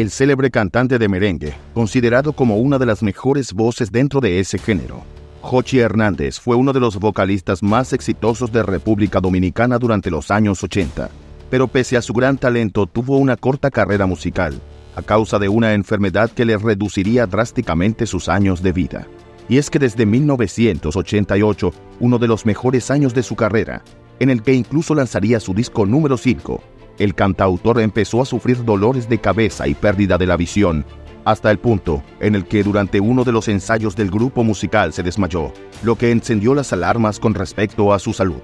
el célebre cantante de merengue, considerado como una de las mejores voces dentro de ese género. Jochi Hernández fue uno de los vocalistas más exitosos de República Dominicana durante los años 80, pero pese a su gran talento tuvo una corta carrera musical, a causa de una enfermedad que le reduciría drásticamente sus años de vida. Y es que desde 1988, uno de los mejores años de su carrera, en el que incluso lanzaría su disco número 5, el cantautor empezó a sufrir dolores de cabeza y pérdida de la visión, hasta el punto en el que durante uno de los ensayos del grupo musical se desmayó, lo que encendió las alarmas con respecto a su salud.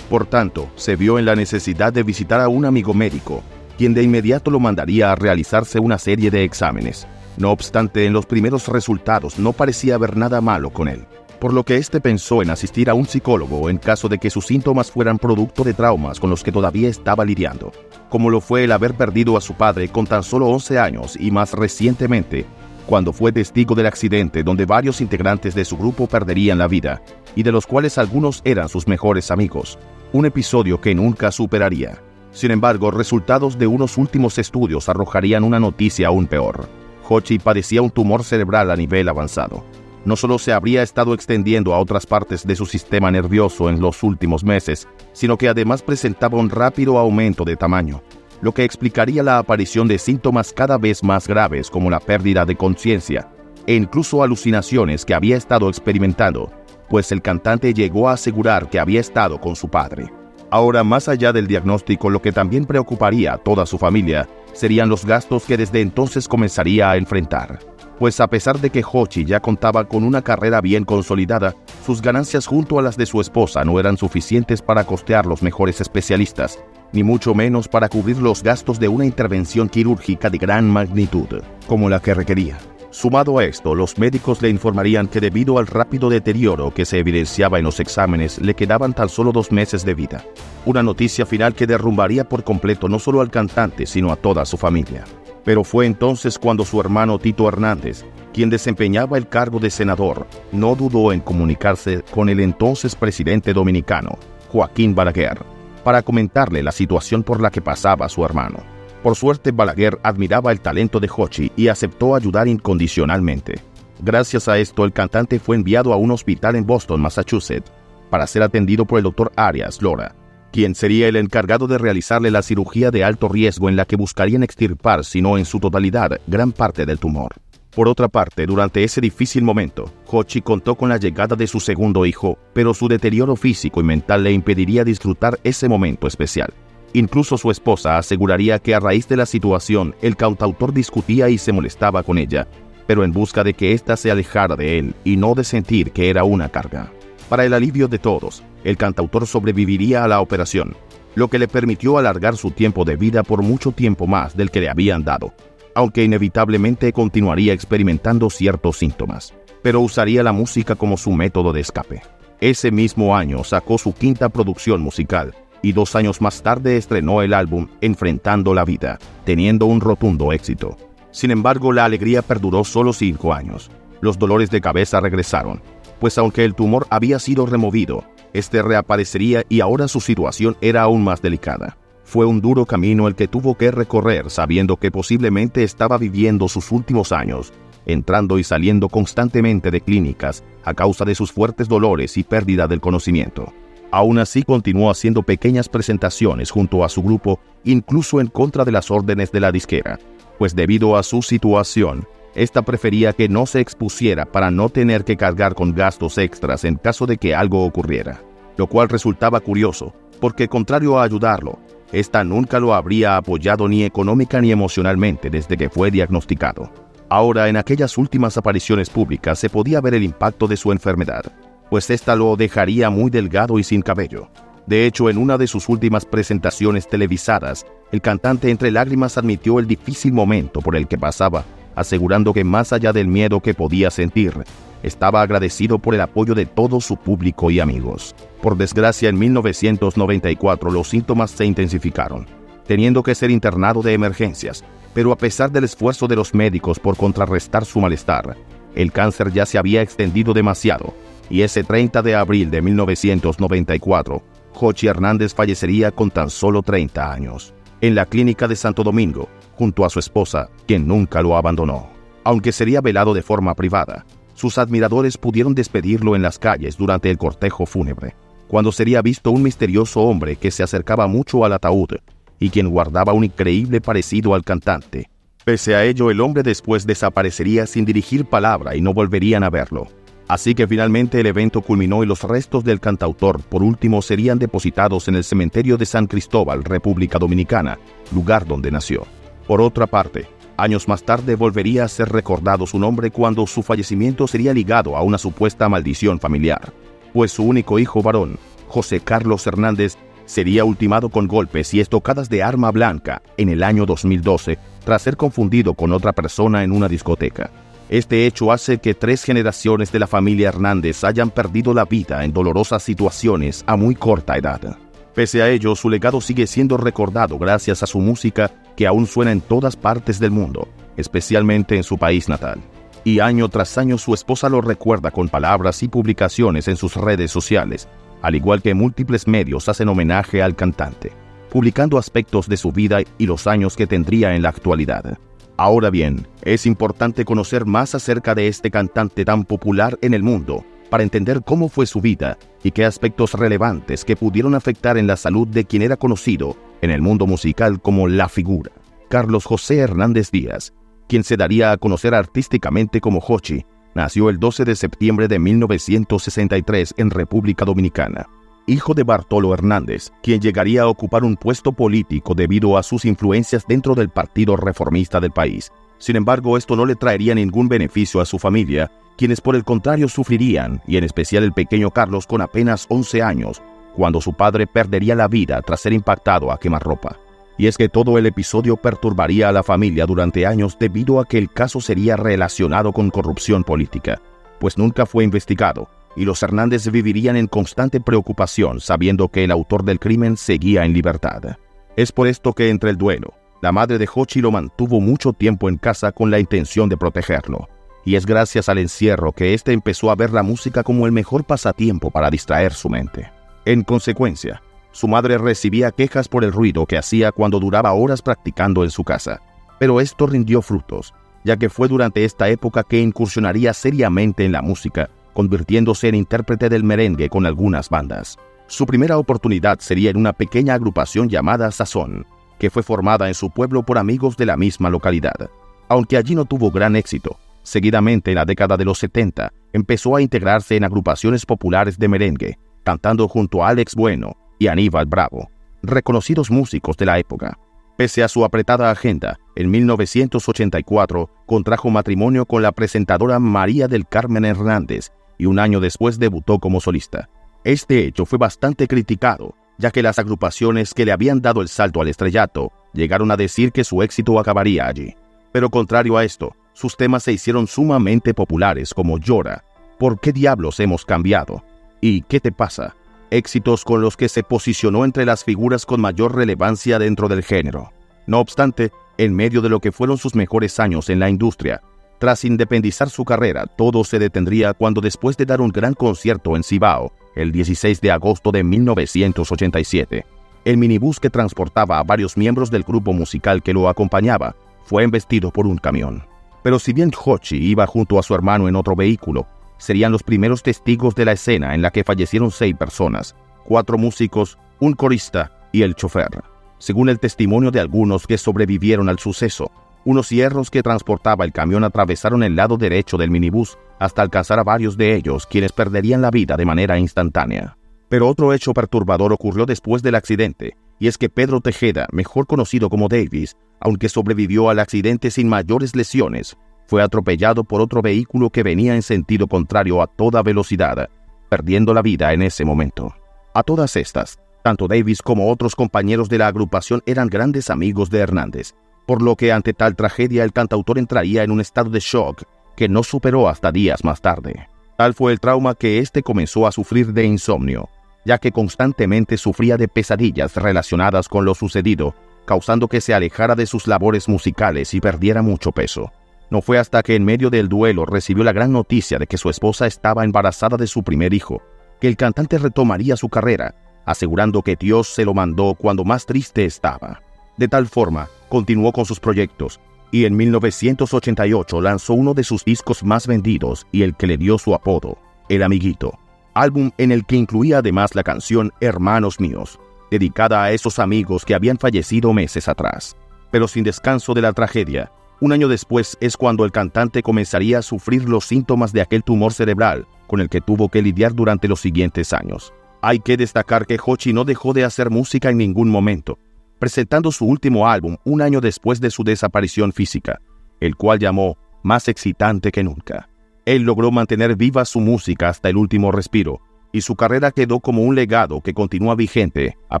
Por tanto, se vio en la necesidad de visitar a un amigo médico, quien de inmediato lo mandaría a realizarse una serie de exámenes. No obstante, en los primeros resultados no parecía haber nada malo con él, por lo que éste pensó en asistir a un psicólogo en caso de que sus síntomas fueran producto de traumas con los que todavía estaba lidiando, como lo fue el haber perdido a su padre con tan solo 11 años y más recientemente, cuando fue testigo del accidente donde varios integrantes de su grupo perderían la vida, y de los cuales algunos eran sus mejores amigos, un episodio que nunca superaría. Sin embargo, resultados de unos últimos estudios arrojarían una noticia aún peor. Jochi padecía un tumor cerebral a nivel avanzado. No solo se habría estado extendiendo a otras partes de su sistema nervioso en los últimos meses, sino que además presentaba un rápido aumento de tamaño, lo que explicaría la aparición de síntomas cada vez más graves como la pérdida de conciencia e incluso alucinaciones que había estado experimentando, pues el cantante llegó a asegurar que había estado con su padre. Ahora, más allá del diagnóstico, lo que también preocuparía a toda su familia serían los gastos que desde entonces comenzaría a enfrentar. Pues a pesar de que Jochi ya contaba con una carrera bien consolidada, sus ganancias junto a las de su esposa no eran suficientes para costear los mejores especialistas, ni mucho menos para cubrir los gastos de una intervención quirúrgica de gran magnitud, como la que requería. Sumado a esto, los médicos le informarían que debido al rápido deterioro que se evidenciaba en los exámenes, le quedaban tan solo 2 meses de vida. Una noticia final que derrumbaría por completo no solo al cantante, sino a toda su familia. Pero fue entonces cuando su hermano Tito Hernández, quien desempeñaba el cargo de senador, no dudó en comunicarse con el entonces presidente dominicano, Joaquín Balaguer, para comentarle la situación por la que pasaba su hermano. Por suerte, Balaguer admiraba el talento de Jochi y aceptó ayudar incondicionalmente. Gracias a esto, el cantante fue enviado a un hospital en Boston, Massachusetts, para ser atendido por el Dr. Arias Lora, quien sería el encargado de realizarle la cirugía de alto riesgo en la que buscarían extirpar, si no en su totalidad, gran parte del tumor. Por otra parte, durante ese difícil momento, Jochi contó con la llegada de su segundo hijo, pero su deterioro físico y mental le impediría disfrutar ese momento especial. Incluso su esposa aseguraría que a raíz de la situación, el cantautor discutía y se molestaba con ella, pero en busca de que ésta se alejara de él y no de sentir que era una carga. Para el alivio de todos, el cantautor sobreviviría a la operación, lo que le permitió alargar su tiempo de vida por mucho tiempo más del que le habían dado, aunque inevitablemente continuaría experimentando ciertos síntomas, pero usaría la música como su método de escape. Ese mismo año sacó su quinta producción musical y 2 años más tarde estrenó el álbum Enfrentando la Vida, teniendo un rotundo éxito. Sin embargo, la alegría perduró solo 5 años. Los dolores de cabeza regresaron, pues aunque el tumor había sido removido, este reaparecería y ahora su situación era aún más delicada. Fue un duro camino el que tuvo que recorrer sabiendo que posiblemente estaba viviendo sus últimos años, entrando y saliendo constantemente de clínicas a causa de sus fuertes dolores y pérdida del conocimiento. Aún así continuó haciendo pequeñas presentaciones junto a su grupo, incluso en contra de las órdenes de la disquera, pues debido a su situación, esta prefería que no se expusiera para no tener que cargar con gastos extras en caso de que algo ocurriera, lo cual resultaba curioso, porque contrario a ayudarlo, esta nunca lo habría apoyado ni económica ni emocionalmente desde que fue diagnosticado. Ahora, en aquellas últimas apariciones públicas se podía ver el impacto de su enfermedad, pues esta lo dejaría muy delgado y sin cabello. De hecho, en una de sus últimas presentaciones televisadas, el cantante entre lágrimas admitió el difícil momento por el que pasaba, asegurando que más allá del miedo que podía sentir, estaba agradecido por el apoyo de todo su público y amigos. Por desgracia, en 1994 los síntomas se intensificaron, teniendo que ser internado de emergencias, pero a pesar del esfuerzo de los médicos por contrarrestar su malestar, el cáncer ya se había extendido demasiado, y ese 30 de abril de 1994, Jochi Hernández fallecería con tan solo 30 años. en la clínica de Santo Domingo, junto a su esposa, quien nunca lo abandonó. Aunque sería velado de forma privada, sus admiradores pudieron despedirlo en las calles durante el cortejo fúnebre, cuando sería visto un misterioso hombre que se acercaba mucho al ataúd y quien guardaba un increíble parecido al cantante. Pese a ello, el hombre después desaparecería sin dirigir palabra y no volverían a verlo. Así que finalmente el evento culminó y los restos del cantautor por último serían depositados en el cementerio de San Cristóbal, República Dominicana, lugar donde nació. Por otra parte, años más tarde volvería a ser recordado su nombre cuando su fallecimiento sería ligado a una supuesta maldición familiar, pues su único hijo varón, José Carlos Hernández, sería ultimado con golpes y estocadas de arma blanca en el año 2012 tras ser confundido con otra persona en una discoteca. Este hecho hace que 3 generaciones de la familia Hernández hayan perdido la vida en dolorosas situaciones a muy corta edad. Pese a ello, su legado sigue siendo recordado gracias a su música que aún suena en todas partes del mundo, especialmente en su país natal. Y año tras año su esposa lo recuerda con palabras y publicaciones en sus redes sociales, al igual que múltiples medios hacen homenaje al cantante, publicando aspectos de su vida y los años que tendría en la actualidad. Ahora bien, es importante conocer más acerca de este cantante tan popular en el mundo, para entender cómo fue su vida y qué aspectos relevantes que pudieron afectar en la salud de quien era conocido en el mundo musical como la figura, Carlos José Hernández Díaz, quien se daría a conocer artísticamente como Jochi. Nació el 12 de septiembre de 1963 en República Dominicana. Hijo de Bartolo Hernández, quien llegaría a ocupar un puesto político debido a sus influencias dentro del Partido Reformista del país. Sin embargo, esto no le traería ningún beneficio a su familia, quienes por el contrario sufrirían, y en especial el pequeño Carlos con apenas 11 años, cuando su padre perdería la vida tras ser impactado a quemarropa. Y es que todo el episodio perturbaría a la familia durante años debido a que el caso sería relacionado con corrupción política, pues nunca fue investigado, y los Hernández vivirían en constante preocupación sabiendo que el autor del crimen seguía en libertad. Es por esto que entre el duelo, la madre de Jochi lo mantuvo mucho tiempo en casa con la intención de protegerlo, y es gracias al encierro que éste empezó a ver la música como el mejor pasatiempo para distraer su mente. En consecuencia, su madre recibía quejas por el ruido que hacía cuando duraba horas practicando en su casa, pero esto rindió frutos, ya que fue durante esta época que incursionaría seriamente en la música, convirtiéndose en intérprete del merengue con algunas bandas. Su primera oportunidad sería en una pequeña agrupación llamada Sazón, que fue formada en su pueblo por amigos de la misma localidad. Aunque allí no tuvo gran éxito, seguidamente en la década de los 70 empezó a integrarse en agrupaciones populares de merengue, cantando junto a Alex Bueno y Aníbal Bravo, reconocidos músicos de la época. Pese a su apretada agenda, en 1984 contrajo matrimonio con la presentadora María del Carmen Hernández y un año después debutó como solista. Este hecho fue bastante criticado, ya que las agrupaciones que le habían dado el salto al estrellato llegaron a decir que su éxito acabaría allí. Pero contrario a esto, sus temas se hicieron sumamente populares como Llora, ¿Por qué diablos hemos cambiado? y ¿Qué te pasa?, éxitos con los que se posicionó entre las figuras con mayor relevancia dentro del género. No obstante, en medio de lo que fueron sus mejores años en la industria, tras independizar su carrera, todo se detendría cuando después de dar un gran concierto en Cibao, el 16 de agosto de 1987, el minibús que transportaba a varios miembros del grupo musical que lo acompañaba fue embestido por un camión. Pero si bien Jochi iba junto a su hermano en otro vehículo, serían los primeros testigos de la escena en la que fallecieron 6 personas, 4 músicos, un corista y el chofer. Según el testimonio de algunos que sobrevivieron al suceso, unos hierros que transportaba el camión atravesaron el lado derecho del minibús hasta alcanzar a varios de ellos, quienes perderían la vida de manera instantánea. Pero otro hecho perturbador ocurrió después del accidente, y es que Pedro Tejeda, mejor conocido como Davis, aunque sobrevivió al accidente sin mayores lesiones, fue atropellado por otro vehículo que venía en sentido contrario a toda velocidad, perdiendo la vida en ese momento. A todas estas, tanto Davis como otros compañeros de la agrupación eran grandes amigos de Hernández, por lo que ante tal tragedia el cantautor entraría en un estado de shock que no superó hasta días más tarde. Tal fue el trauma que éste comenzó a sufrir de insomnio, ya que constantemente sufría de pesadillas relacionadas con lo sucedido, causando que se alejara de sus labores musicales y perdiera mucho peso. No fue hasta que en medio del duelo recibió la gran noticia de que su esposa estaba embarazada de su primer hijo, que el cantante retomaría su carrera, asegurando que Dios se lo mandó cuando más triste estaba. De tal forma, continuó con sus proyectos, y en 1988 lanzó uno de sus discos más vendidos y el que le dio su apodo, El Amiguito, álbum en el que incluía además la canción Hermanos Míos, dedicada a esos amigos que habían fallecido meses atrás. Pero sin descanso de la tragedia, un año después es cuando el cantante comenzaría a sufrir los síntomas de aquel tumor cerebral con el que tuvo que lidiar durante los siguientes años. Hay que destacar que Hochi no dejó de hacer música en ningún momento, presentando su último álbum un año después de su desaparición física, el cual llamó Más excitante que nunca. Él logró mantener viva su música hasta el último respiro, y su carrera quedó como un legado que continúa vigente a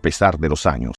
pesar de los años.